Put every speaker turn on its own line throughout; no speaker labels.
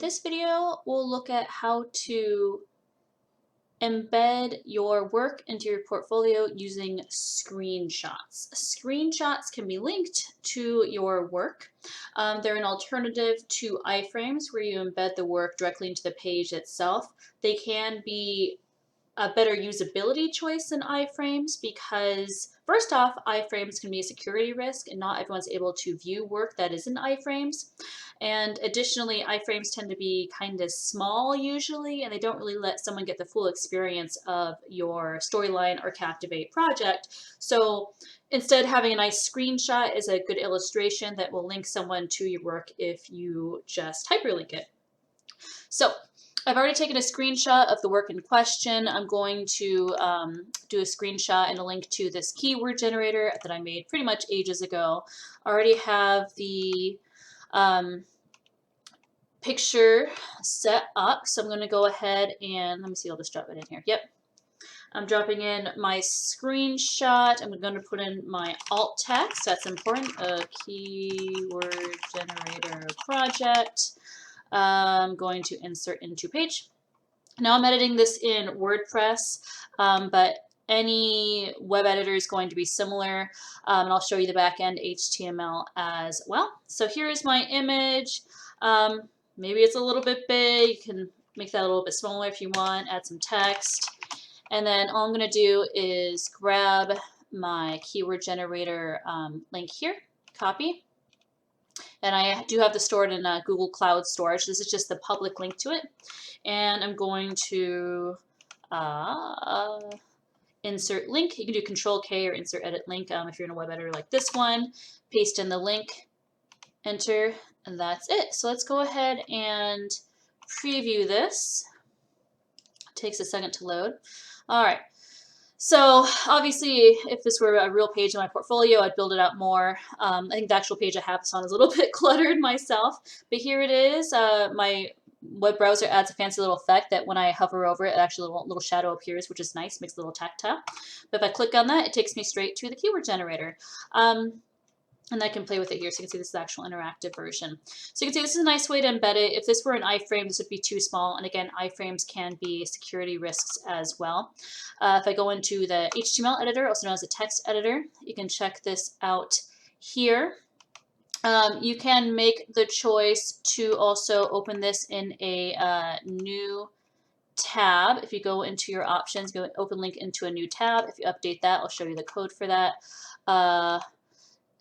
This video will look at how to embed your work into your portfolio using screenshots. Screenshots can be linked to your work. They're an alternative to iframes where you embed the work directly into the page itself. They can be a better usability choice than iframes because first off, iframes can be a security risk and not everyone's able to view work that is in iframes. And additionally, iframes tend to be kind of small usually, and they don't really let someone get the full experience of your Storyline or Captivate project. So instead, having a nice screenshot is a good illustration that will link someone to your work if you just hyperlink it. So I've already taken a screenshot of the work in question. I'm going to do a screenshot and a link to this keyword generator that I made pretty much ages ago. I already have the picture set up, so I'm going to go ahead and, let me see, I'll just drop it in here. Yep. I'm dropping in my screenshot. I'm going to put in my alt text. That's important. A keyword generator project. I'm going to insert into page. Now I'm editing this in WordPress, but any web editor is going to be similar, and I'll show you the backend HTML as well. So here is my image. Maybe it's a little bit big. You can make that a little bit smaller if you want, add some text. And then all I'm going to do is grab my keyword generator link here, copy. And I do have this stored in Google Cloud Storage. This is just the public link to it. And I'm going to insert link. You can do Control K or insert edit link if you're in a web editor like this one. Paste in the link, enter, and that's it. So let's go ahead and preview this. It takes a second to load. All right. So obviously, if this were a real page in my portfolio, I'd build it out more. I think the actual page I have this on is a little bit cluttered myself, but here it is. My web browser adds a fancy little effect that when I hover over it, actually a little shadow appears, which is nice, makes it a little tactile. But if I click on that, it takes me straight to the keyword generator. And I can play with it here, so you can see this is the actual interactive version. So you can see this is a nice way to embed it. If this were an iframe, this would be too small. And again, iframes can be security risks as well. If I go into the HTML editor, also known as a text editor, you can check this out here. You can make the choice to also open this in a new tab. If you go into your options, go open link into a new tab. If you update that, I'll show you the code for that.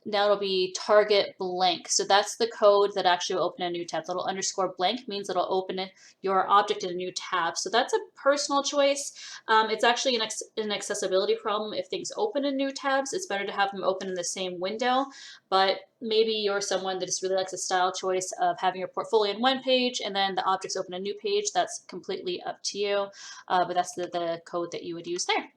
Now it'll be target blank. So that's the code that actually will open a new tab. Little underscore blank means it'll open your object in a new tab. So that's a personal choice. It's actually an accessibility problem if things open in new tabs. It's better to have them open in the same window. But maybe you're someone that just really likes a style choice of having your portfolio in one page and then the objects open a new page. That's completely up to you. But that's the code that you would use there.